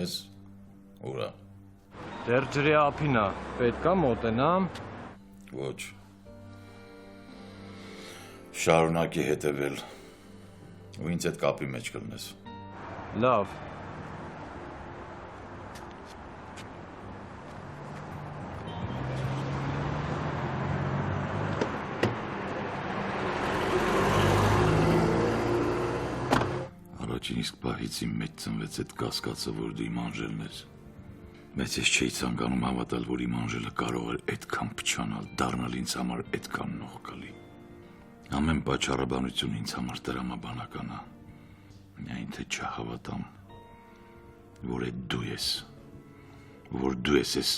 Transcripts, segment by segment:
ես, ուրա։ Դեռ ջրի ափինա, պետք է մոտենամ։ Ոչ։ Շարունակի հետևել, ու ինձ հետ կապի մեջ կլնես։ Լավ։ Առաջին իսկ պահից իմ մեջ ծնվեց այդ կասկածը, որ դու իմ Անժելն ես։ Մեծ ես չէի ցանկանում հավատալ, որ իմ Անժելը կարող էր այդքան փչանալ, դառնալ ինձ համար այդքան նողկալի։ Ամեն պատճառաբանություն ինձ համար տրամաբանական է։ Միայն թե չհավատամ, որ այդ դու ես, որ դու ես այս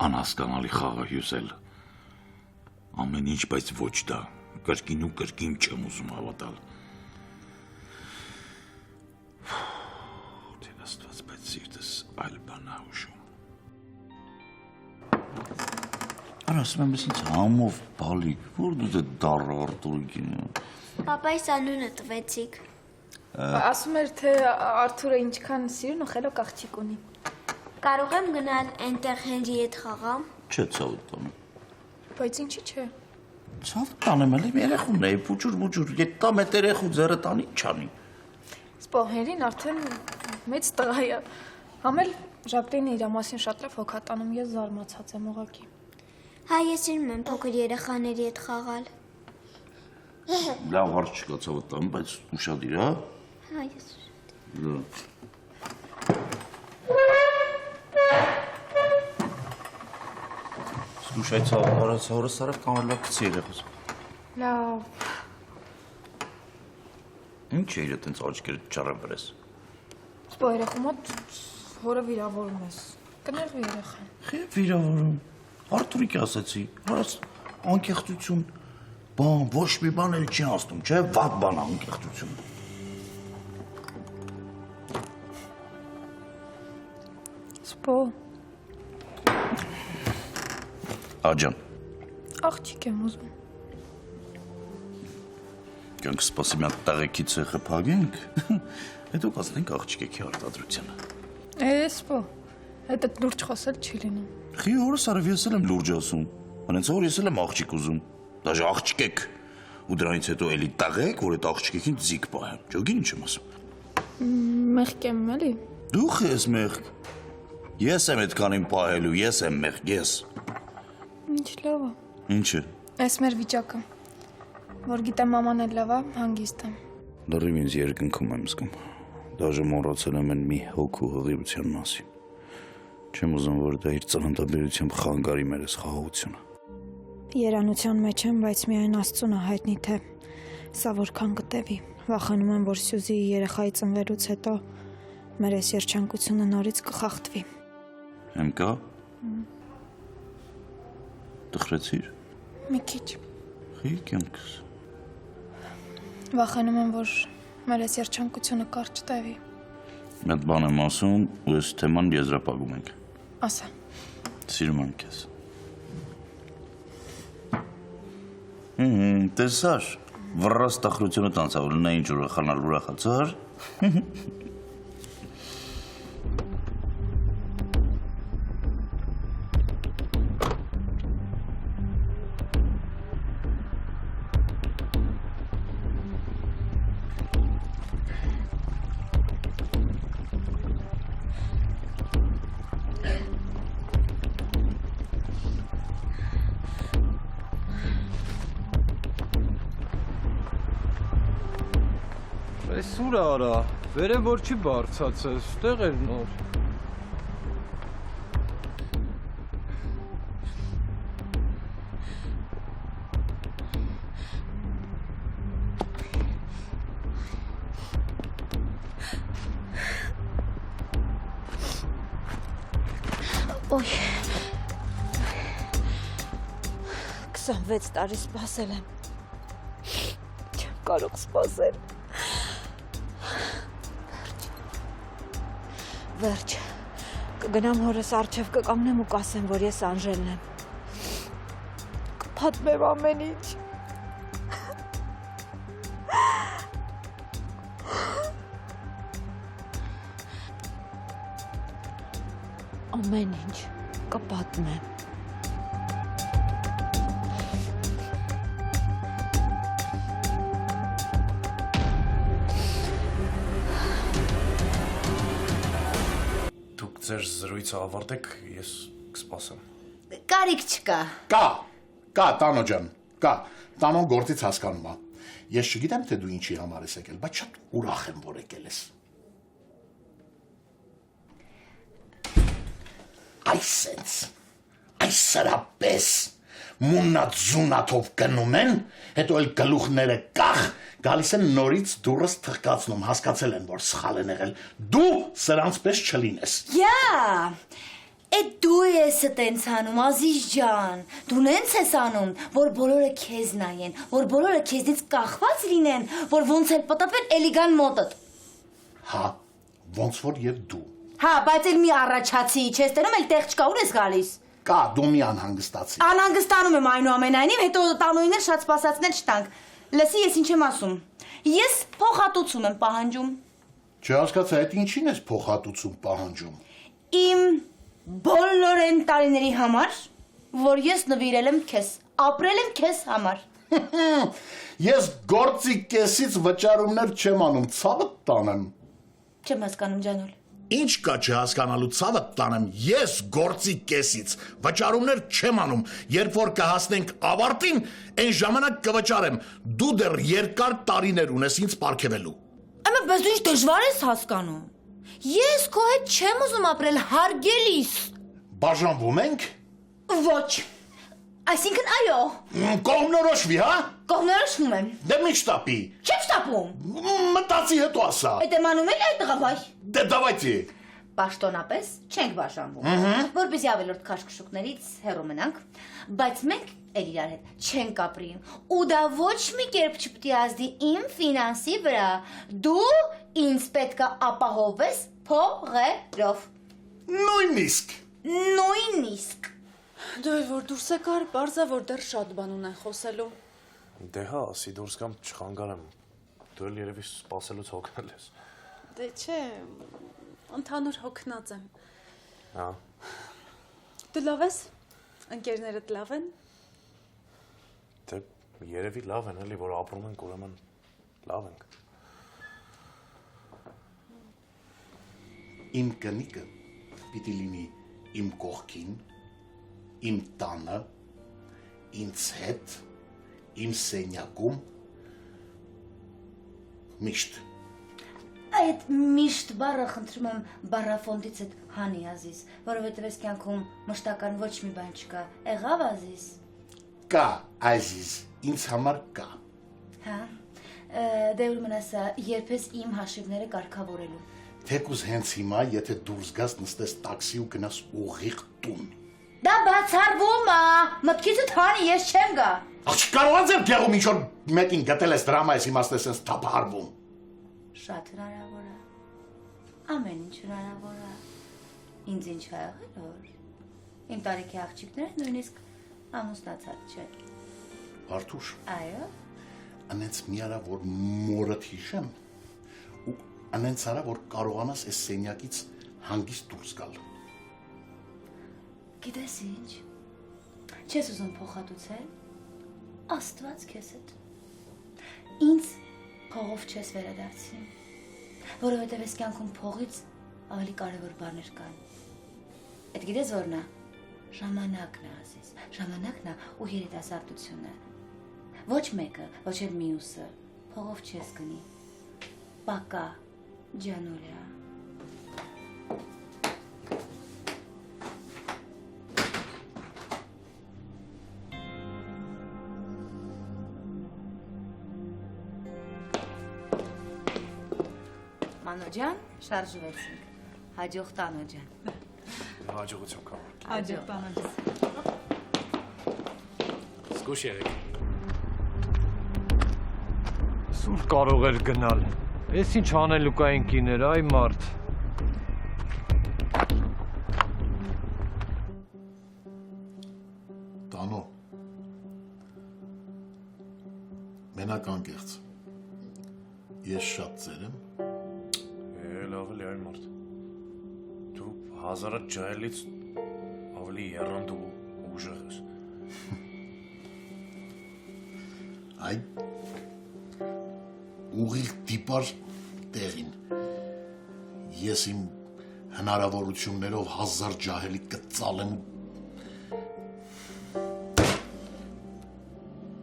անհասկանալի խաղը հյուսել։ Ամեն ինչ, բայց ոչ դա, կրկին ու կրկին չեմ ուզում հավատալ։ Աստված, բայց սիրտս այլ բան է հուշում։ Արա, ասում եմ, ես ինձ համով բալիկ, որ դու դե դառը Արթուրիկին։ Պապայիս անունը տվեցիք։ Ասում էր, թե Արթուրը ինչքան սիրուն ու խելոք աղջիկ ունի։ Կարող եմ գնալ այնտեղ Հենրի հետ խաղամ։ Չէ, ցավը տանեմ։ Բայց ինչի՞ չէ։ Ցավը տանեմ, էլ իմ երեխումն է, փուճուր, ետ տամ այդ երեխու ձերը տանի, չանի։ Սպո Հենրին արդեն մեծ տղա է։ Համել Ժակլինը իր մասին շատ լավ հոգատանում, ես զարմացած եմ ուղղակի։ Հա, ես սիրում եմ փոքր երեխաների հետ խաղալ։ Լավ հարց չկա, ցավը տամ, բայց ուշադիր, հա։ Հա, ես Լավ։ Слушай, ցավը սարավ կամ լավ գցի երեխուս։ Լավ։ Ինչ է իր այդպես աչքերը չարեմ վրես։ Սպո երեխու մոտ հորը վիրավորում ես։ Կներվի երեխան։ Խի վիրավորում։ Արթուրիկի ասացի, հարաս անկեղծություն, բան, ոչ մի բան էլ չի անցնում, չէ, վատ բան է անկեղծություն։ Սպո։ Աջան։ Աղջիկ եմ ուզում։ Կյանք սպասի մի հատ տաղեքի ցեխը փագենք, հետո կասենք աղջիկեքի արտադրությունը։ Սպո, հետը լուրջ խոսել չի լինում։ Խի հորս արև ես էլ եմ լուրջ ասում, հենց որ ես էլ եմ աղջիկ ուզում, դաժե աղջիկեք, ու դրանից հետո էլի տաղեք, որ այդ աղջիկեքին ձիգ պահեմ, ճոգին ինչ եմ ասում։ Մեղք եմ էլի։ Դու ես մեղք։ Ես եմ այդքանին պահելու, ես եմ մեղք, ես։ Ինչ լավ է։ Ինչ է։ Այս մեր վիճակը։ Որ գիտեմ մաման էլ լավ է, հանգիստ եմ։ Լրիվ ինձ երկնքում եմ զգում, դաժե մոռացել եմ մի հոգու հղիության մասին։ Չեմ ուզում, որ դա իր ծննդաբերությամբ խանգարի մեր այս խաղաղությունը։ Երանության մեջ եմ, բայց միայն Աստծուն է հայտնի, թե սա որքան կտևի։ Վախենում եմ, որ Սյուզիի երեխայի ծնվելուց հետո մեր այս երջանկությունը նորից կխախտվի։ Եմ կա։ Տխրեցիր։ Մի քիչ։ Խի կյանքս։ Վախենում եմ, որ մեր այս երջանկությունը կարճ տևի։ Մի հատ բան եմ ասում, ու այս թեման եզրափակում ենք։ Ասա։ Սիրում եմ քեզ։ Տեսար, վռռաս տխրությունը տանցավորն է ինչ ուրախանալ ուրախացար։ Այս ուր արա, վերև որ չի բարձացես, տեղ էր նոր։ Ոյ, 26 տարի սպասել եմ, չեմ կարող սպասել, վերջ, կգնամ հորս արջև կկանգնեմ ու կասեմ, որ ես Անժելն եմ, կպատմեմ ամեն ինչ, ամեն ինչ կպատմեմ։ Դուք ձեր զրույցը ավարտեք, ես կսպասեմ։ Կարիք չկա։ Կա, Տանո ջան, կա։ Տանոն գործից հասկանում է։ Ես չգիտեմ, թե դու ինչի համար ես եկել, բայց շատ ուրախ եմ, որ եկել ես։ Այս սրապես մուննաձունաթով գնում են, հետո էլ գլուխները կախ, գալիս են նորից դուրս թխկացնում, հասկացել են, որ սխալ են եղել։ Դու սրանց պես չլինես։ Էդ դու ես տենց անում, Ազիզ ջան, դու նենց ես անում, որ բոլորը քեզ նայեն, որ բոլորը քեզնից կախված լինեն, որ ոնց էլ պտտվեն էլիգան մոտդ։ Հա, ոնց որ եւ դու։ Հա, բայց էլ մի առաջացի, չես տենում, էլ տեղ չկա, ուր ես գալիս։ Կա, դու մի անհանգստացի։ Անհանգստանում եմ այնուամենայնիվ, հետո տանուիներ շատ սպասացնել չտանք։ Լսի, ես ինչ եմ ասում։ Ես փոխհատուցում եմ պահանջում։ Չհասկացա, այդ ինչին ես փոխհատուցում պահանջում։ Իմ բոլոր այն տարիների համար, որ ես նվիրել եմ քեզ, ապրել եմ քեզ համար։ Ես գործի կեսից վճարումներ չեմ անում, ցավը տանեմ։ Չեմ հասկանում, ջանուլ։ Ինչ կա չհասկանալու, ցավը տանեմ, ես գործի կեսից վճարումներ չեմ անում, երբ որ կհասնենք ավարտին, այն ժամանակ կվճարեմ, դու դեռ երկար տարիներ ունես ինձ պարգևելու։ Բայց դու ինչ դժվար ես հասկանում։ Ես քո հետ չեմ ուզում ապրել, հարգելիս։ Բաժանվում ենք։ Ոչ։ Այսինքն այո։ Կողմնորոշվի, հա։ Կողմնորոշվում եմ։ Դե մի շտապի։ Չեմ շտապում։ Մտածի հետո ասա։ Այդ եմ անում էլ այդ տղավայ։ Դե դավայցի։ Պաշտոնապես չենք բաժանվում, որպեսզի ավելորդ քաշքշուկներից հեռու մնանք, բայց մենք էլ իրար հետ չենք ապրի, ու դա ոչ մի կերպ չպետք է ազդի իմ ֆինանսի վրա, դու ինձ պետք է ապահովես փողերով։ Նույնիսկ։ Դու էլ որ դուրս եկար, բարձա որ դեռ շատ բան ունեն խոսելու։ Դե հա, ասի դուրս կամ չխանգարեմ։ Դու էլ երևի սպասելուց հոգնել ես։ Դե չէ, ընդհանուր հոգնած եմ։ Հա։ Դու լավ ես։ Ընկերներդ լավ են։ Դե երևի լավ են, էլի որ ապրում ենք, ուրեմն լավ ենք։ Իմ կնիկը պիտի լինի իմ կողքին, իմ տանը, ինձ հետ, իմ սենյակում, միշտ։ Այդ միշտ բառը խնդրում եմ բառաֆոնդից հետ հանի Ազիզ, որովհետև ես կյանքում մշտական ոչ մի բան չկա։ Եղավ Ազիզ։ Կա, Ազիզ, ինձ համար կա։ Հա։ Դե ուրեմն ասա, երբ ես իմ հաշիվները կարգավորելու։ Թեկուզ հենց հիմա, եթե դուրս գաս նստես տաքսի ու գնաս ուղիղ տուն։ Դա բացառվում է, մտքիցդ հանի, ես չեմ գա։ Ախ, չկարողանց եմ գեղում ինչ-որ մեկին գտել ես դրամա ես իմաստես ես թափահարվում։ Շատ հնարավոր է։ Ամեն ինչ հնարավոր է։ Ինձ ինչ ա եղել, որ իմ տարիքի աղջիկները նույնիսկ ամուսնացած չէ։ Արթուր։ Այո։ Անենց մի արա, որ մորդ հիշեմ, ու անենց արա, որ կարողանաս այս սենյակից հանգիստ դուրս գալ։ Գիտես ինչ, չես ուզում փոխհատուցել, Աստված քեզ հետ։ Ինձ փողով չես վերադարձի, որովհետև ես կյանքում փողից ավելի կարևոր բաներ կան։ Այդ գիտես որն է։ Ժամանակն է, Ազիզ, ժամանակն է ու երիտասարդությունը։ Ոչ մեկը, ոչ էլ մյուսը փողով չես գնի։ Պակա, ջանոլյա։ Մանո ջան, շարժվեցինք։ Հաջող Տանո ջան։ Հաջողություն կամարք։ Հաջող Տանո։ Զգուշ եղեք։ Սուր կարող էր գնալ։ Ես ինչ անելու կային կիներ, այ մարդ։ Տանո։ Մենակ անկեղծ։ Ես շատ ծեր եմ։ Լավ էլի այն մարդ։ Դու 1000-ը ջահելից ավելի երանգ ու ուժեղ ես։ Այ ուղիղ դիպար տեղին։ Ես իմ հնարավորություններով 1000 ջահելի կծալեմ,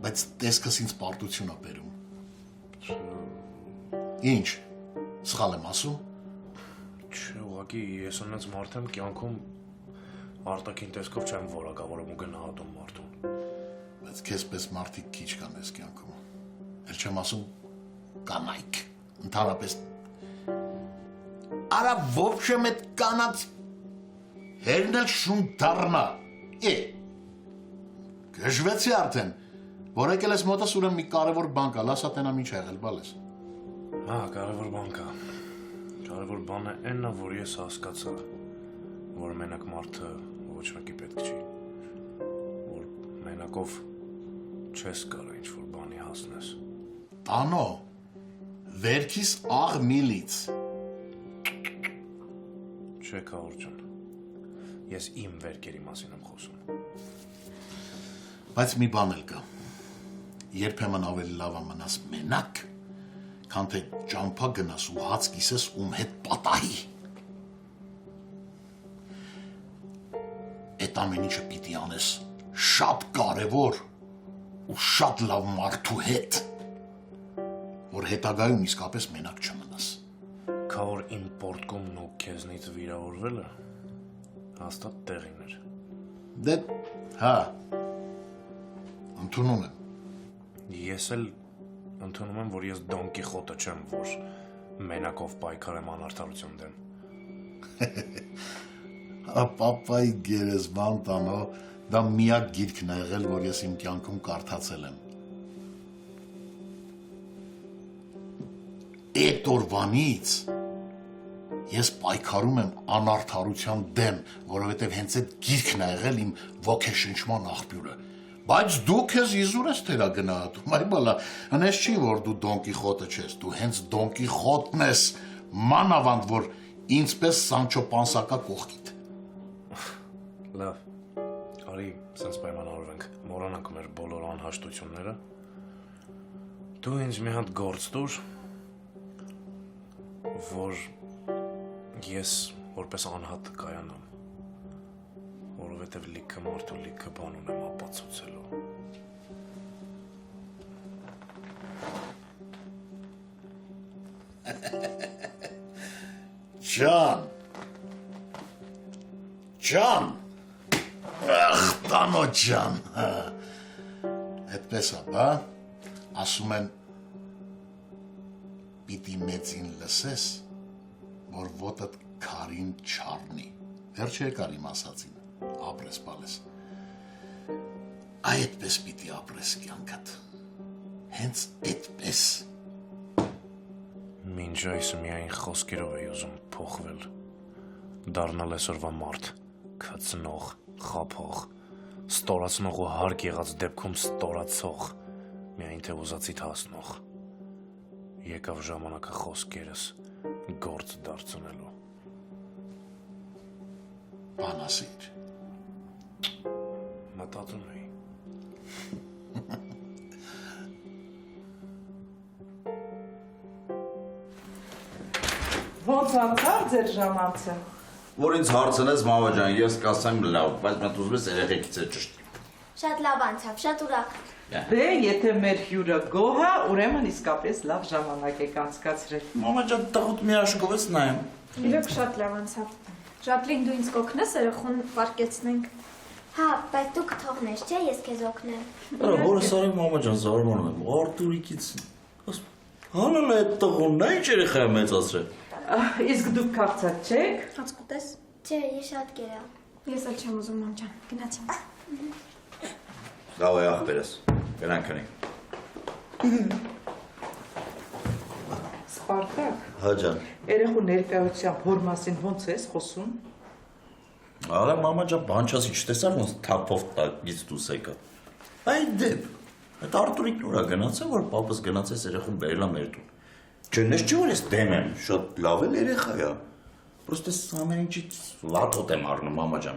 բայց տեսքս ինձ պարտություն է բերում։ Ինչ, սխալ եմ ասում։ Չէ, ուղղակի ես ունենց մարդ եմ կյանքում արտաքին տեսքով չեմ որակավորում ու գնահատում մարդուն։ Բայց քեզպես մարդիկ քիչ կան ես կյանքում։ Էլ չեմ ասում կանայք, ընդհանրապես։ Արա ոբշե մետ կանած հերնել շուն դառնա։ Գժվեցի արդեն, որ եկել ես մոտս ուրեմն մի կարևոր բան կա, լասա տենա ինչ եղել, բալես։ Հա, կարևոր բան կա։ Կարևոր բանը այնն է, որ ես հասկացա, որ մենակ մարդը ոչ մեկի պետք չի, որ մենակով չես կարա ինչ-որ բանի հասնես։ Տանո, վերքիս աղ միլից։ Չէ, Քահոր ջան, ես իմ վերքերի մասին եմ խոսում։ Բայց մի բան էլ կա, երբեմն ավելի լավ է մնաս մենակ, քան թե ճամփա գնաս ու հաց կիսես ում հետ պատահի։ Այդ ամեն ինչը պիտի անես շատ կարևոր ու շատ լավ մարդու հետ, որ հետագայում իսկապես մենակ չմնաս։ Քահոր իմ պորտկումն ու քեզնից վիրավորվելը հաստատ տեղին էր։ Դե, հա, ընդունում եմ։ Ես էլ ընդունում եմ, որ ես Դոն Կիխոտը չեմ, որ մենակով պայքարեմ անարդարություն դեմ։ Պապայի գերեզման տանո, դա միակ գիրքն է եղել, որ ես իմ կյանքում կարդացել եմ։ Այդ օրվանից ես պայքարում եմ անարդարության դեմ, որովհետև հենց այդ գիրքն է եղել իմ ոգեշնչման աղբյուրը։ Բայց դու քեզ իզուր ես թերա գնահատում, այ բալա, հնես չի, որ դու Դոն Կիխոտը չես, դու հենց Դոն Կիխոտն ես, մանավանդ, որ ինձպես Սանչո Պանսակա կողքիդ։ Լավ, արի սենց պայմանավորվենք, մոռանանք մեր բոլոր անհաշտությունները։ Դու ինձ մի հատ գործ տուր, որ ես որպես անհատ կայանամ, որովհետև լիքը մարդ ու լիքը բան ունեմ ապացուցելու։ Ջան, ախ, տանո ջան, այդպես է, բա, ասում են, պիտի մեծին լսես, որ ոտդ քարին չառնի, վերջ երկար իմ ասացին, ապրես պալես, այդպես պիտի ապրես կյանքդ, հենց այդպես։ Մինչ այս միայն խոսքերով էի ուզում փոխվել, դառնալ այսօրվա մարդ, քծնող, խափող, ստորացնող ու հարկ եղած դեպքում ստորացող, միայն թե ուզածիդ հասնող։ Եկավ ժամանակը խոսքերս գործ դարձնելու։ Բան ասիր։ Մտածում էի։ Ոնց անցավ ձեր ժամանցը։ Որ ինձ հարցնես, մամա ջան, ես կասեմ լավ, բայց մենք ուզում ես երեխեքից է ճշտ։ Շատ լավ անցավ, շատ ուրախ։ Դե, եթե մեր հյուրը գոհ է, ուրեմն իսկապես լավ ժամանակ եք անցկացրել։ Մամա ջան, տղուտ մի աշկով ես նայեմ։ Իրոք շատ լավ անցավ։ Ժակլին, դու ինձ կօգնես երախոն պարկեցնենք։ Հա, բայց դու կթողնես, չէ, ես քեզ օգնեմ։ Արա, որը սարի մամա ջան, զարմանում եմ, Արտուրիկից։ Հանել է այդ տղուն, նա ինչ երեխա է մեծացրել։ Իսկ դուք քաղցած չեք։ Հաց կուտես։ Չէ, ես շատ կերա։ Ես էլ չեմ ուզում, մամ ջան, գնացինք։ Լավ է, ախպերս, գնանք քնենք։ Սպարտակ, Հա ջան։ երեխու ներկայությամբ հոր մասին ոնց ես խոսում։ Աղա մամա ջան, բան չասի, չտեսար ոնց թափով տակից դուրս եկա։ Այ դեպ։ Այդ Արտուրիկն ուրա գնացել, որ պապս գնացես երեխուն բերելա մեր տուն։ Չնես չի որ ես դեմ եմ, շատ լավ էլ երեխա է։ Պրոստե ամեն ինչից լաթոտ եմ առնում, մամա ջան։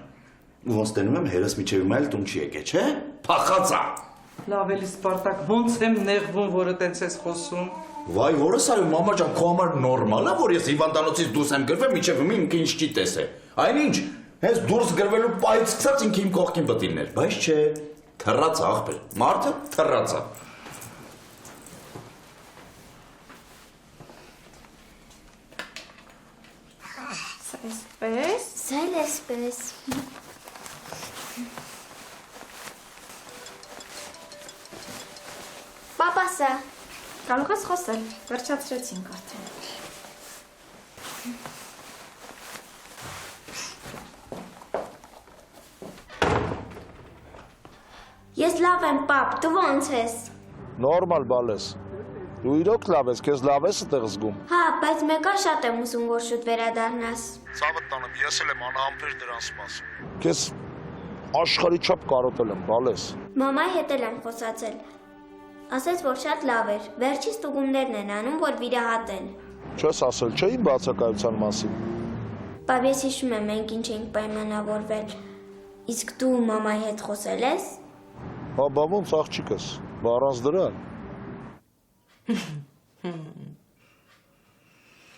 Ոնց տենում եմ հերս միջև հիմա էլ տուն չի եկե, չէ՞։ Փախածա։ Լավ էլի Սպարտակ, ոնց եմ նեղվում, որը տենց ես խոսում։ Վայ, որս այո, մամա ջան, քո համար նորմալ է, որ ես հիվանդանոցից դուրս եմ գրվել, միջև հիմա ինքը ինչ չի տեսե։ Այնինչ, հենց դուրս գրվելու պահից սկսած ինքը իմ կողքին բտիններ, բայց չէ, թռացա աղբեր, մարդը թռացա։ Այսպես։ Սա էլ էսպես։ Պապասա։ Կարող ես խոսել, վերջացրեցինք արդեն։ Ես լավ եմ, պապ, դու ոնց ես։ Նորմալ բալես։ Դու իրոք լավ ես, քեզ լավ ես այդտեղ զգում։ Հա, բայց մեկա շատ եմ ուզում, որ շուտ վերադառնաս։ Ցավը տանեմ, ես էլ եմ անհամբեր դրանց մասին։ Քեզ աշխարհի չափ կարոտել եմ, բալես։ Մամայի հետ էլ եմ խոսացել։ Ասեց, որ շատ լավ էր։ Վերջի ստուգումներն են անում, որ վիրահատեն։ Չես ասել, չէ՞ իմ բացակայության մասին։ Պապ, ես հիշում եմ, մենք ինչ էինք պայմանավորվել։ Իսկ դու մամայի հետ խոսել ես։ Հա, բա ոնց աղջիկս, բա առանց դրա։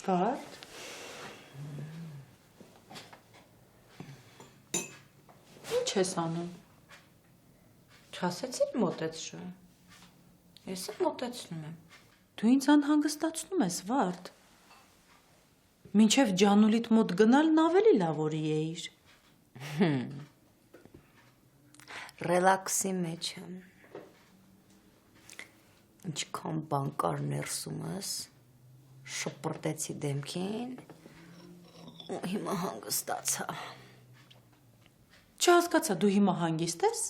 Վարդ։ Ինչ ես անում։ Չասեցիր մոտեցրու։ Ես էլ մոտեցնում եմ։ Դու ինձ անհանգստացնում ես, Վարդ։ Մինչև Ջանուլիդ մոտ գնալն ավելի լավ օրի էիր։ Ռելաքսի մեջ եմ։ Ինչքան բան կար ներսումս, շպրտեցի դեմքին, ու հիմա հանգստացա։ Չհասկացա, դու հիմա հանգիստ ես։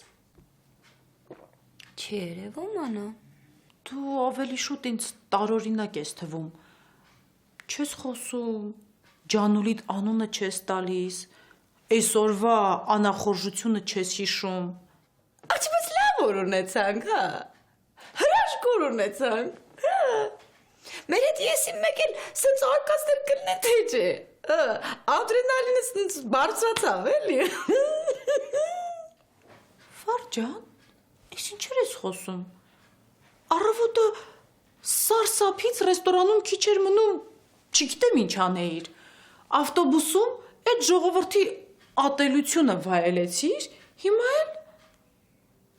Չի երևում, անա։ Դու ավելի շուտ ինձ տարօրինակ ես թվում։ Չես խոսում, Ջանուլիդ անունը չես տալիս, այսօրվա անախորժությունը չես հիշում։ Աչպես լավ որ ունեցանք, հա։ Հրաշք որ ունեցանք։ Մեր հետ եսի մեկ էլ սենց արկածներ կլնե թե չէ։ Ադրենալինս ինձ բարձրացավ էլի։ Վարջան, ես ինչեր ես խոսում։ Առավոտը սարսափից ռեստորանում քիչ էր մնում, չգիտեմ ինչ անեիր։ Ավտոբուսում այդ ժողովրդի ատելությունը վայելեցիր, հիմա էլ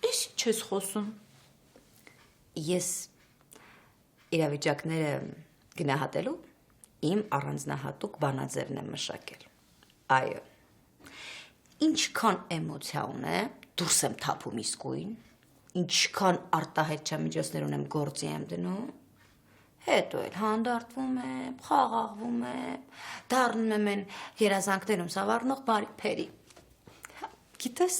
ես ինչ ես խոսում։ Ես իրավիճակները գնահատելու իմ առանձնահատուկ բանաձևն եմ մշակել։ Այո։ Ինչքան էմոցիա ունե, դուրս եմ թափում իսկույն, ինչքան արտահայտչամիջոցներ ունեմ գործի եմ դնում, հետո էլ հանդարտվում եմ, խաղաղվում եմ, դառնում եմ են երազանքներում սավառնող բարի փերի։ Գիտես,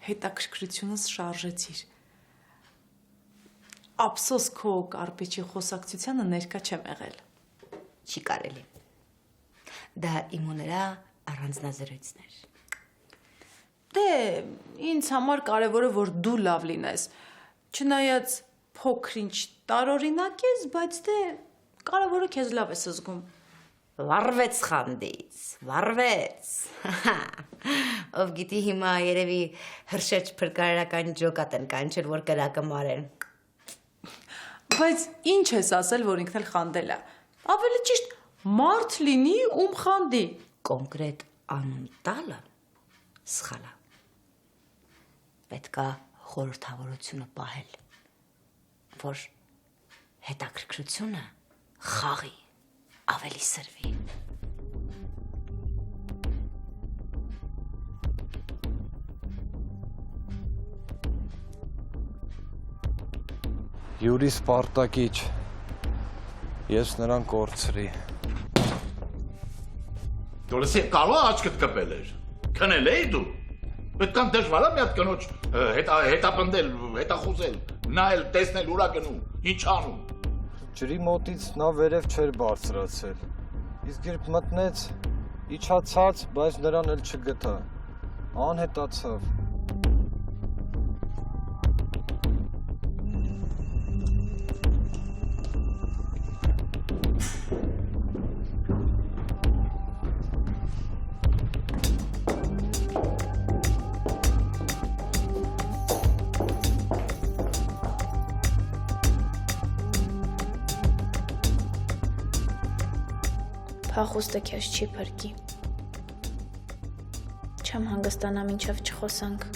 հետաքրքրությունս շարժեցիր։ Ափսոս քո կարպիճի խոսակցությանը ներկա չեմ եղել։ Չի կարելի։ Դա իմ ու նրա առանձնազրույցն էր։ Դե, ինձ համար կարևորը որ դու լավ լինես։ Չնայած փոքր-ինչ տարօրինակ ես, բայց դե կարևորը քեզ լավ ես զգում։ Վառվեց խանդից, վառվեց։ Ով գիտի հիմա երևի հրշեջ փրկարարական ջոկատ են կանչել, որ կրակը մարեն։ Բայց ինչ ես ասել, որ ինքն էլ խանդել է։ Ավելի ճիշտ մարդ լինի, ում խանդի։ Կոնկրետ անուն տալը սխալ է։ Պետք է խորհրդավորությունը պահել, որ հետաքրքրությունը խաղի, ավելի սրվի։ Յուրի Սպարտակիչ, ես նրան կորցրի։ Դուրս կարող աչքդ կպել էր։ Քնել էի դու։ Պետքան դժվար է մի հատ կնոջ հետապնդել, հետախուզել, նայել, տեսնել ուրա գնում, ինչ անում։ Ջրի մոտից նա վերև չէր բարձրացել։ Իսկ երբ մտնեց, իջացած, բայց նրան էլ չգտա։ Անհետացավ։ Փախուստը քեզ չի փրկի։ Չեմ հանգստանա, մինչև չխոսանք։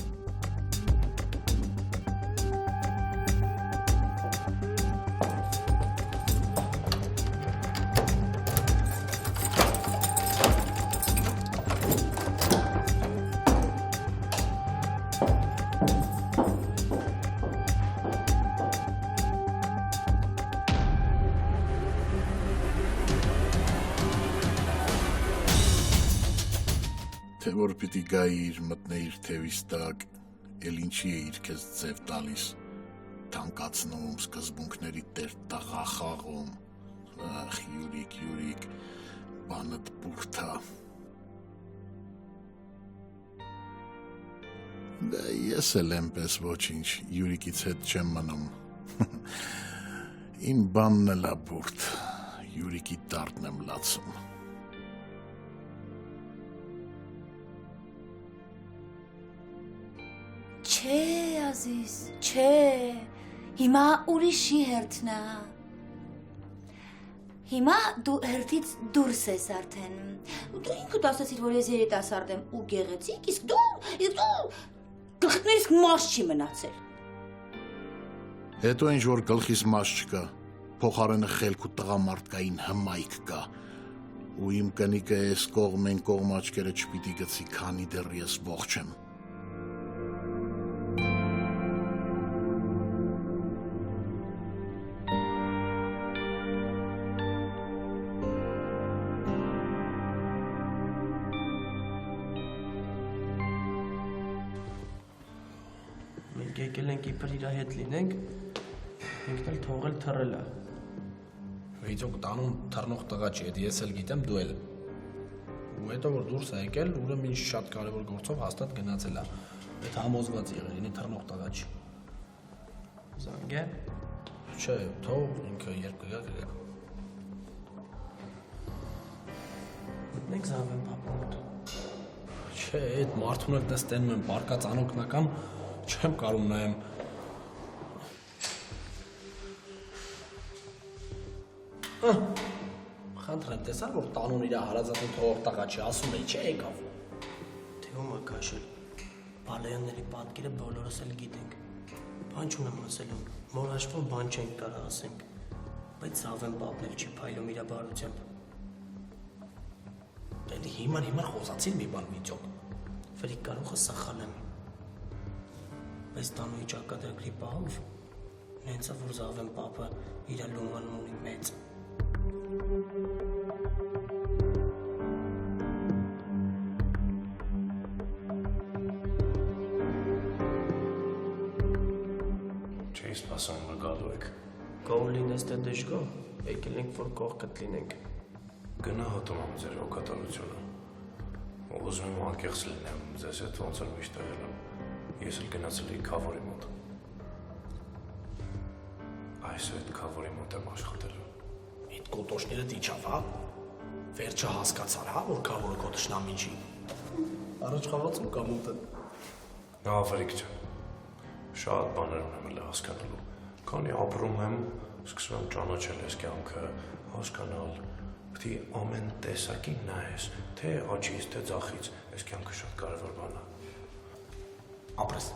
Թե որ պիտի գայիր, մտնեիր թևիս տակ, էլ ինչի է իր քեզ ձև տալիս, թանկացնում, սկզբունքների տեր տաղա խաղում, ախ, Յուրիկ, բանդ բուրթա։ Դա ես էլ էնպես ոչինչ, Յուրիկից հետ չեմ մնում։ Իմ բանն էլ ա բուրթ, Յուրիկի տարտն եմ լացում։ Չէ, Ազիզ, չէ, հիմա ուրիշի հերթն է։ Հիմա դու հերթից դուրս ես արդեն։ Դու ինքդ ասացիր, որ ես երիտասարդ եմ ու գեղեցիկ, իսկ դու գլխիքներիս մաս չի մնացել։ Հետո ինչ որ գլխիս մաս չկա, փոխարենը խելք ու տղամարդկային հմայք կա, ու իմ կնիկը այս կողմեն կողմ աչքերը չպիտի գցի, քանի դեռ ես ողջ եմ։ Մենք եկել ենք իբր իրա հետ լինենք, ինքն էլ թողել թռել է։ Վիճոք տանում թռնող տղա չի, էդ ես էլ գիտեմ, դու էլ։ Ու հետո որ դուրս է եկել, ուրեմն ինչ շատ կարևոր գործով հաստատ գնացել է։ Այդ համոզված եղել, ինի թռնող տղա չի։ Զանգե։ Չէ, թող ինքը երբ կգա կգա։ Մտնենք զանգեմ պապա մոտ։ Չէ, այդ մարդուն էլ տեսնում եմ պարկած անօգնական, չեմ կարում նայեմ։ Խնդրեմ, տեսար, որ տանուն իր հարազատին թողող տղա չի, ասում էի, չէ եկավ։ Թե ում է քաշել։ Բալեյանների պատկերը բոլորս էլ գիտենք։ Բան չունեմ ասելու, մոր հաշվով բան չենք կարող ասենք, բայց Զավեն պապն էլ չի փայլում իր բարությամբ։ Էլի հիմար խոսացիր մի բան Վիճոք։ Ֆրիկ կարող է սխալեմ։ Բայց տանուի ճակատագրի պահով նենց է, որ Զավեն պապը իր լունգանում ունի մեծ։ Չէի սպասում, որ գալու եք։ Գոհ լինես թե դժգոհ, եկել ենք, որ կողքդ լինենք։ Գնահատում եմ ձեր հոգատարությունը։ Ուզում եմ անկեղծ լինեմ, ձեզ հետ ոնց որ միշտ եղել եմ։ Ես էլ գնացել էի Քավորի մոտ։ Այսօր այդ Քավորի մոտ եմ աշխատելու։ Այդ կոտոշները դիչավ, հա։ Վերջը հասկացար, հա, որ Քավորը քո թշնամին չի։ Առաջ խաղացում կա մոտը։ Ավերիկ չէ։ Շատ բաներ ունեմ էլ հասկանալու։ Քանի ապրում եմ, սկսում եմ ճանաչել այս կյանքը, հասկանալ։ Պետք է ամեն տեսակին նայես, թե աչքից, թե ձախից, այս կյանքը շատ կարևոր բան է։ Ապրես։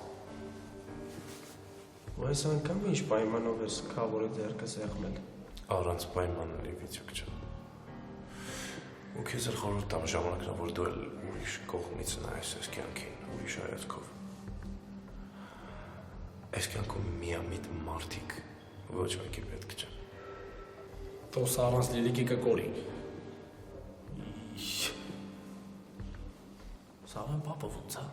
Այս անգամ ինչ պայմանով ես Քավորի ձեռքը սեղմել։ Առանց պայմանների Վիճոք ջան։ Ու քեզ էլ խորհուրդ տամ ժամանակն, որ դու էլ ուրիշ կողմից նայես այս կյանքին, ուրիշ հայացքով։ Այս կյանքում միամիտ մարդիկ ոչ մեկի պետք չեն։ Տոս առանց լիլիկի կկորի։ Զավեն պապը ոնց է։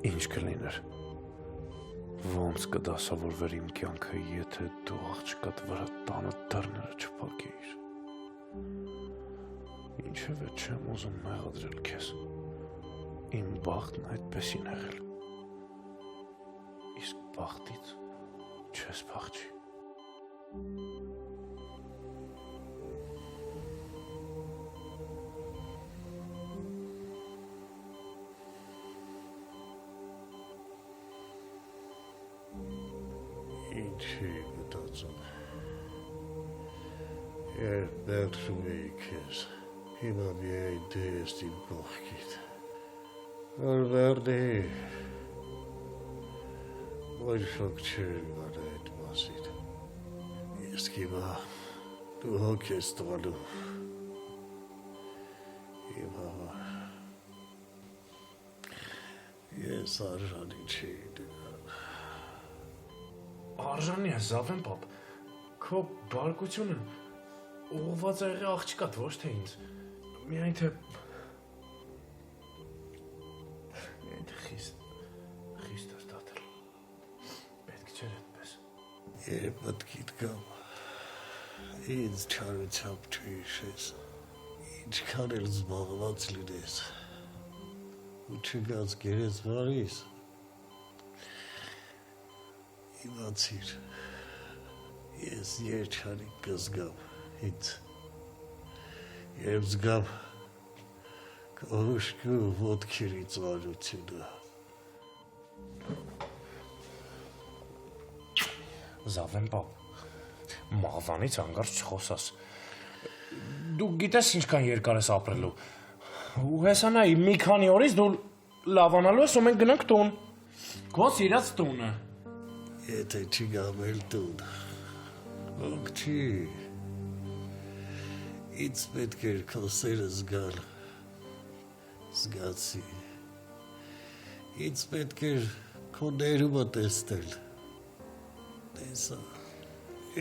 Ինչ կլիներ։ Ոնց կդասավորվեր իմ կյանքը, եթե դու աղջկադ վրա տանը դռները չփակեիր։ Ինչևէ չեմ ուզում մեղադրել քեզ։ Իմ բախտն այդպեսին եղել։ Իսկ բախտից չես փախչի։ Ինչի մտածում։ Երբ բերդում էի քեզ, հիմա միայն դու ես իմ կողքիդ։ Որ վերդի, ոչ շոք չէր իմանա այդ մասին։ Իսկ հիմա դու հոգ ես տվալու։ Հիմա ես արժանի չի դգան։ Արժանի է, Զավեն պապ, քո բարկությունը ուղղված եղի աղջկադ, ոչ թե ինձ, միայն թե խիստ ես դատել, պետք չէր այդպես։ Երբ մտքիդ կամ, ինձ չարությամբ չհիշես, ինչքան էլ զբաղված լինես, ու չգաց գերես վարիս, իմացիր, ես երջանիկ կզգամ ինձ, երբ զգամ կողուշկու ոտքերի ծվարությունը։ Զավեն պապ, մաղվանից անգարց չխոսաս, դու գիտես ինչքան երկար ես ապրելու, ու հեսանայի մի քանի օրից դու լավանալու ես ու մենք գնանք տուն, քո սիրած տունը։ Եթե չի գամ էլ տուն, ոնք չի, ինձ պետք էր քո սերը զգալ, զգացի, ինձ պետք էր քո ներումը տեսնել, տեսա,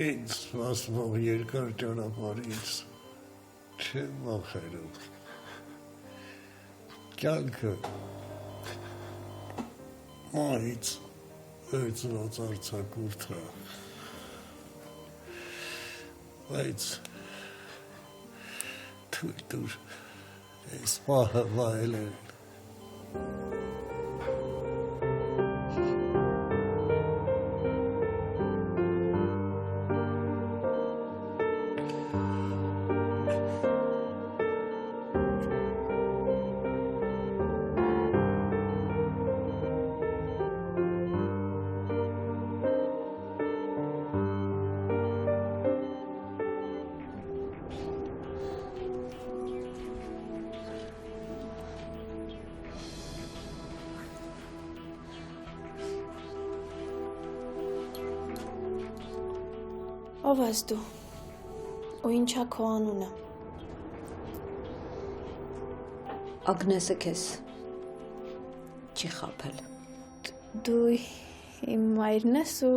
ինձ սպասվող երկար ճանապարհից չեմ վախենում, կյանքը մահից վերցրած արձակուրդ է, բայց թույլ տուր այս պահը վայելել։ Ով ես դու, ու ինչա քո անունը։ Ագնեսը քեզ չի խաբել։ Դու իմ մայրն ես ու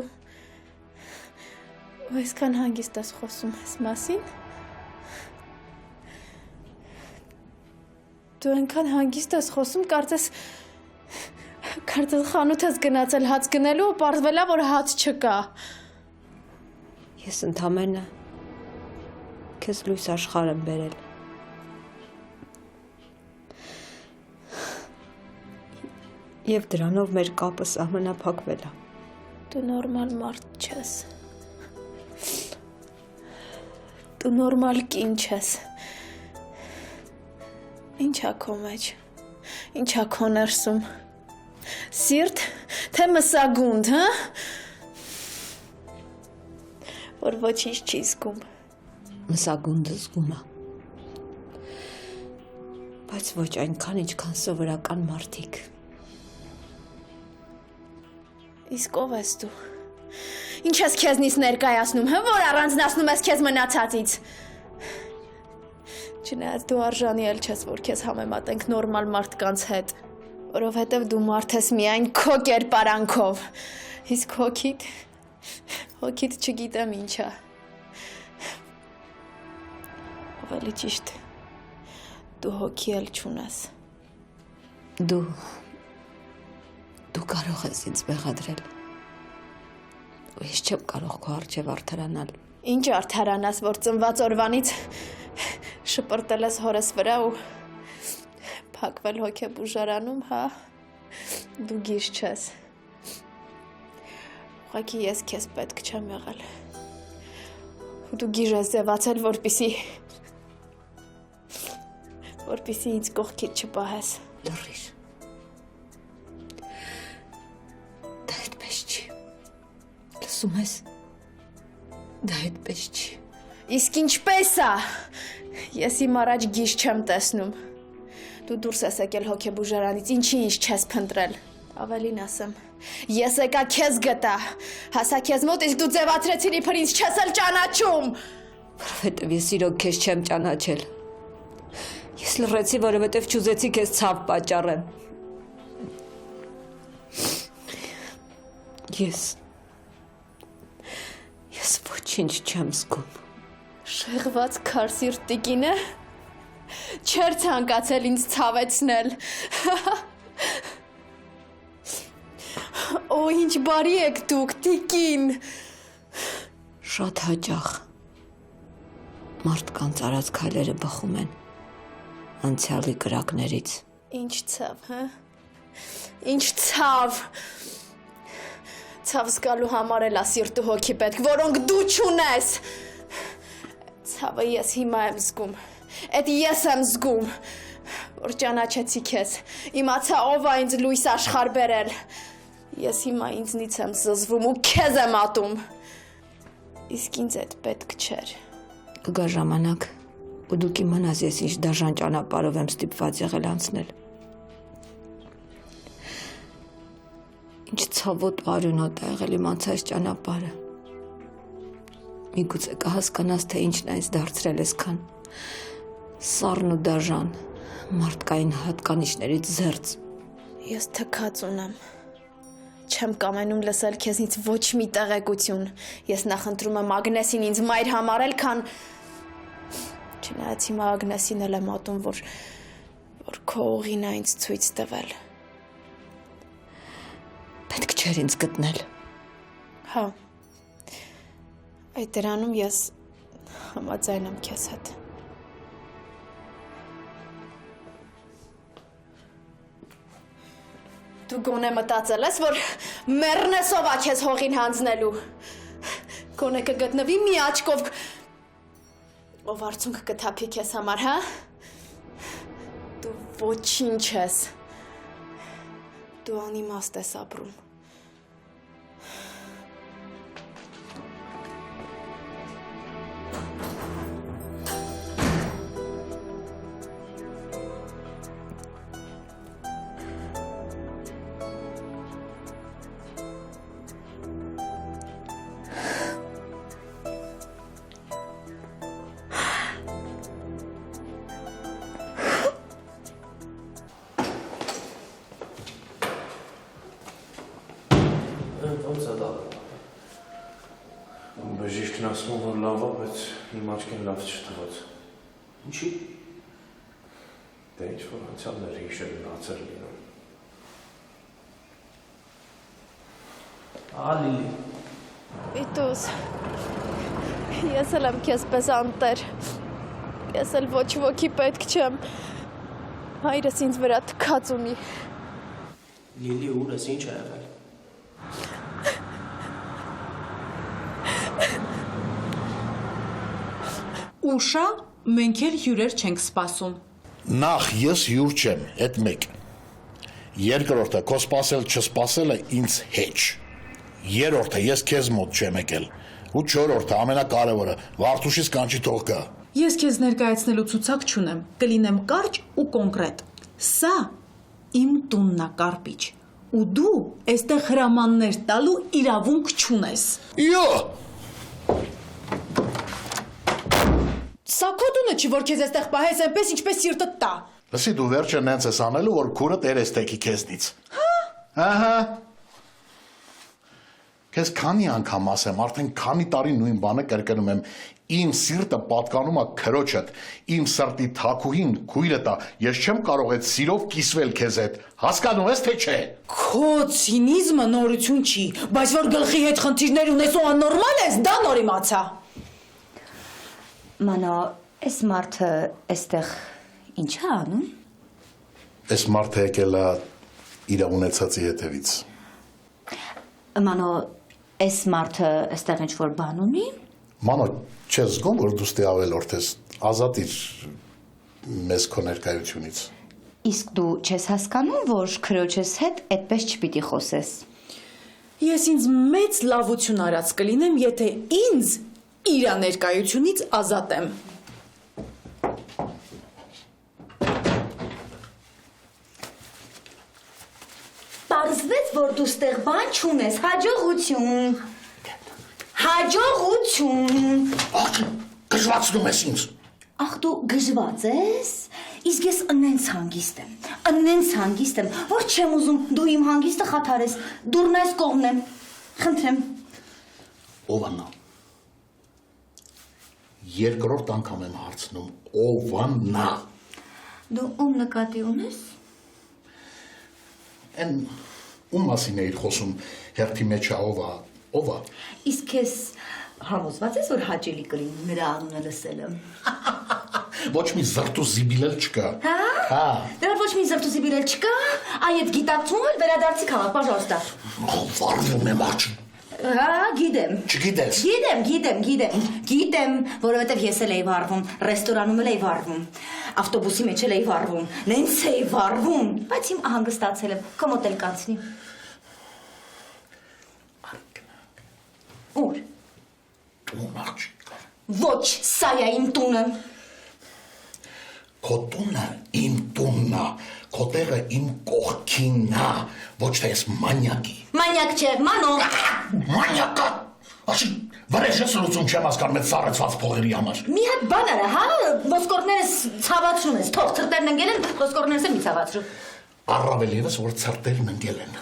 այսքան հանգիստ ես խոսում ես մասին։ Դու այնքան հանգիստ ես խոսում, կարծես խանութ ես գնացել հաց գնելու ու պարզվելա, որ հաց չկա։ Ես ընդամենը քեզ լույս աշխարհ եմ բերել։ Եվ դրանով մեր կապը սահմանափակվել է։ Դու նորմալ մարդ չես։ Դու նորմալ կին չես։ Ինչա քո մեջ։ Ինչա քո ներսում։ Սիրտ, թե մսագունդ, հա։ Որ ոչինչ չի զգում։ Մսագունդը զգում է։ Բայց ոչ այնքան, ինչքան սովորական մարդիկ։ Իսկ ով ես դու։ Ինչ ես քեզնից ներկայացնում, հա, որ առանձնացնում ես քեզ մնացածից։ Չնայած դու արժանի էլ չես, որ քեզ համեմատենք նորմալ մարդկանց հետ, որովհետև դու մարդ ես միայն քո կերպարանքով։ Իսկ հոգիդ չգիտեմ ինչա։ Ավելի ճիշտ, դու հոգի էլ չունես։ Դու կարող ես ինձ մեղադրել։ Ու ես չեմ կարող քո առջև արդարանալ։ Ինչ արդարանաս, որ ծնված օրվանից շպրտել ես հորս վրա ու փակվել հոգեբուժարանում, հա։ Դու գիժ չես։ Ուղղակի ես քեզ պետք չեմ եղել։ Ու դու գիժ ես ձևացել, որպեսզի ինձ կողքիդ չպահես։ Լռիր։ Դա այդպես չի։ Ասում ես, դա այդպես չի։ Իսկ ինչպես է։ Ես իմ առաջ գիժ չեմ տեսնում։ Դու դուրս ես եկել հոգեբուժարանից, ինչի ինձ չես փնտրել։ Ավելին ասեմ, ես եկա քեզ գտա։ Հասա քեզ մոտ, իսկ դու ձևացրեցիր իբր ինձ չես էլ ճանաչում։ Որովհետև ես իրոք քեզ չեմ ճանաչել։ Ես լռեցի, որովհետև չուզեցի քեզ ցավ պատճառեմ։ Ես ոչինչ չեմ զգում։ Շեղված քարսիրտ տիկինը չէր ցանկացել ինձ ցավեցնել։ Օ, ինչ բարի եք դուք, տիկին։ Շատ հաճախ մարդկանց արած քայլերը բխում են անցյալի կրակներից։ Ինչ ցավ, հա։ Ինչ ցավ։ Ցավ զգալու համար էլ է սիրտու հոգի պետք, որոնք դու չունես։ Ցավը ես հիմա եմ զգում։ Էդ ես եմ զգում, որ ճանաչեցի քեզ։ Իմացա ով է ինձ լույս աշխարհ բերել։ Ես հիմա ինձնից եմ զզվում ու քեզ եմ ատում։ Իսկ ինձ այդ պետք չէր։ Կգա ժամանակ, ու դու կիմանաս ես ինչ դաժան ճանապարհով եմ ստիպված եղել անցնել։ Ինչ ցավոտ ու արյունոտ է եղել իմ անցած ճանապարհը։ Միգուցե կհասկանաս, թե ինչն է ինձ դարձրել այսքան սառն ու դաժան, մարդկային հատկանիշներից զերծ։ Ես թքած ունեմ։ Չեմ կամենում լսել քեզնից ոչ մի տեղեկություն։ Ես նախընտրում եմ Ագնեսին ինձ մայր համարել, քան չնայած հիմա Ագնեսին էլ եմ ատում, որ քո ուղին է ինձ ցույց տվել։ Պետք չէր ինձ գտնել։ Հա։ Այդ դրանում ես համաձայն եմ քեզ հետ։ Դու գոնե մտածել ես, որ մեռնես ով է քեզ հողին հանձնելու։ Գոնե կգտնվի մի աչքով, ով արցունք կթափի քեզ համար, հա։ Դու ոչինչ ես։ Դու անիմաստ ես ապրում։ Ոնց է դա։ Բժիշկն ասում որ լավ է, բայց իմ աչքին լավ չթվաց։ Ինչի՞։ Դե ինչ որ անցյալներ հիշել մնացել լինում։ Ալի։ Վիտուս, ես էլ եմ քեզ պես անտեր։ Ես էլ ոչ ոքի պետք չեմ։ Հայրս ինձ վրա թքած ունի։ Լիլի ուր ես, ինչ է եղել։ Ուշա, մենք էլ հյուրեր չենք սպասում։ Նախ ես հյուր չեմ, այդ մեկ։ Երկրորդը, քո սպասել չսպասելը ինձ հեչ։ Երրորդը, ես քեզ մոտ չեմ եկել։ Ու չորրորդը, ամենակարևորը, Վարդուշից կանչի թող գա։ Ես քեզ ներկայացնելու ցուցակ չունեմ, կլինեմ կարճ ու կոնկրետ։ Սա իմ տունն է, Կարպիչ, ու դու այստեղ հրամաններ տալու իրավունք չունես։ Յո! Սա քո տունը չի, որ քեզ այստեղ պահես այնպես, ինչպես սիրտդ տա։ Լսի, դու վերջը նենց ես անելու, որ քուրը տերես տեքի քեզնից։ Հա։ Ահա։ Քեզ քանի անգամ ասեմ, արդեն քանի տարի նույն բանը կրկնում եմ, իմ սիրտը պատկանում է քրոջդ, իմ սրտի թաքուհին քույրդ է, ես չեմ կարող այդ սիրով կիսվել քեզ հետ, հասկանում ես թե չէ։ Քո ցինիզմը նորություն չի, բայց որ գլխի հետ խնդիրներ ունես ու աննորմալ ես, դա նոր իմացա։ Մանո, այս մարդը այստեղ ինչ է անում։ Այս մարդը եկել է իր ունեցածի հետևից։ Մանո, այս մարդը այստեղ ինչ-որ բան ունի։ Մանո, չես զգում, որ դու ստե ավելորդ ես, ազատիր մեզ քո ներկայությունից։ Իսկ դու չես հասկանում, որ քրոջես հետ այդպես չպիտի խոսես։ Ես ինձ մեծ լավություն արած կլինեմ, եթե ինձ իր ներկայությունից ազատեմ։ Պարզվեց, որ դու ստեղ բան չունես, հաջողություն։ Հաջողություն։ Գժվացնում ես ինձ։ Ախ դու գժված ես, իսկ ես ընենց հանգիստ եմ, որ չեմ ուզում դու իմ հանգիստը խաթարես, դուրն այս կողմն եմ, խնդրեմ։ Ովանա, երկրորդ անգամ եմ հարցնում, Ովանա։ Դու ում նկատի ունես։ Են ում մասին էիր խոսում հերթի մեջ ովա։ Իսկ ես համոզված ես, որ հաճելի կլինի նրա անունը լսելը։ Ոչ մի զրտու զիբիլել չկա։ Հա։ Դրա ոչ մի զրտու զիբիլել չկա, այդ գիտակցում էլ վերադարձի քաղաք, пожалуйста։ Վարվում եմ արջի։ Հա, գիտեմ։ Չգիտես։ Գիտեմ, որովհետև ես էլ էի վարվում, ռեստորանում էլ էի վարվում, ավտոբուսի մեջ էլ էի վարվում, նենց էի վարվում, բայց իմ հանգստացել եմ, քո մոտ էլ կանցնի։ Ուր։ Տուն արջի։ Ոչ, սա է իմ տունը։ Քո տունը իմ տունն է, քո տեղը իմ կողքինն է, ոչ թե ես մանյակի։ Մանյակ չէ, մանո։ Մանյակա։ Ասի, վրեժ ես լուծում չեմ հասկանում այդ սառեցված փողերի համար։ Մի հատ բան արա, հա, ոսկորներս ցավացրում ես, թող ցրտերն ընկել են, ոսկորներս էլ մի ցավացրու։ Առավել եւս որ ցրտերն ընկել են։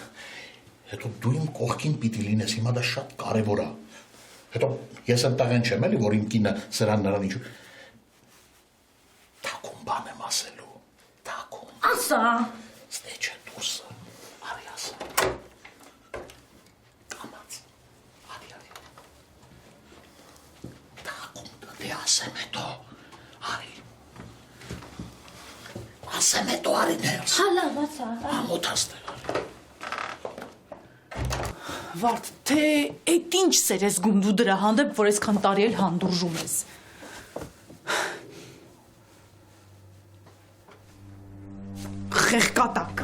Հետո դու իմ կողքին պիտի լինես, հիմա դա շատ կարևոր է։ Հետո ես ընտաղեն չեմ էլի, որ իմ կինը սրան նրան ինչու։ Թակում բան եմ ասելու, թակում։ Ասա։ Ստե չէ դուրսը, արի ասա։ Կամաց, արի։ Թակում դե ասեմ հետո, արի։ Ասեմ հետո արի ներս։ Հա լավ, ասա։ Ամոթ աստեղ արի։ Վարդ, թե այդ ինչ սեր ես գում դու դրա հանդեպ, որ այսքան տարի էլ հանդուրժում ես։ Խեղկատակ։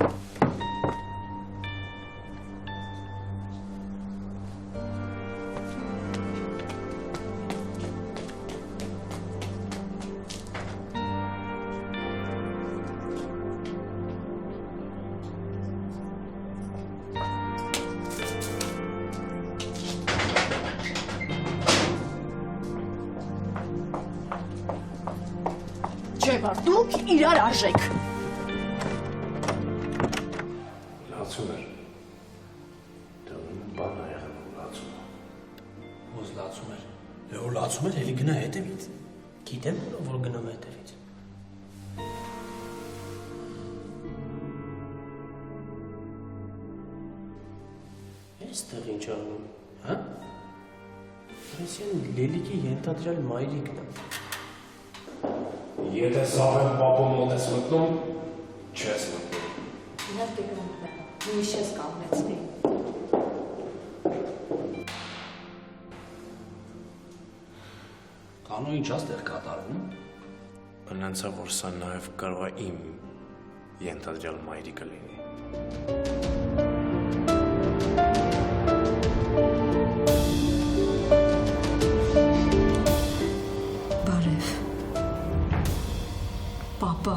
Չէ, վար, դուք իրար արժեք։ Լացում էր։ Դա ուրեմն բան ա եղել, որ լացում է։ Ոզ լացում էր։ Որ լացում էր, էլի գնա հետևից։ Գիտեմ, որ գնում է հետևից։ Այստեղ ինչ անում, հա? Այսին Լելիկի ենթադրյալ մայրիկն է։ Եթե Սավեն պապու մոտ ես մտնում, չես մտնում։ Իհարկե կմտնեմ, ուրիշ ես կանգնեցնի։ Կանո ինչ աստեղ կատարվում։ Բնանցա, որ սա նաև կարող է իմ ենթադրյալ մայրիկը լինի։ Բարև։ Պապա,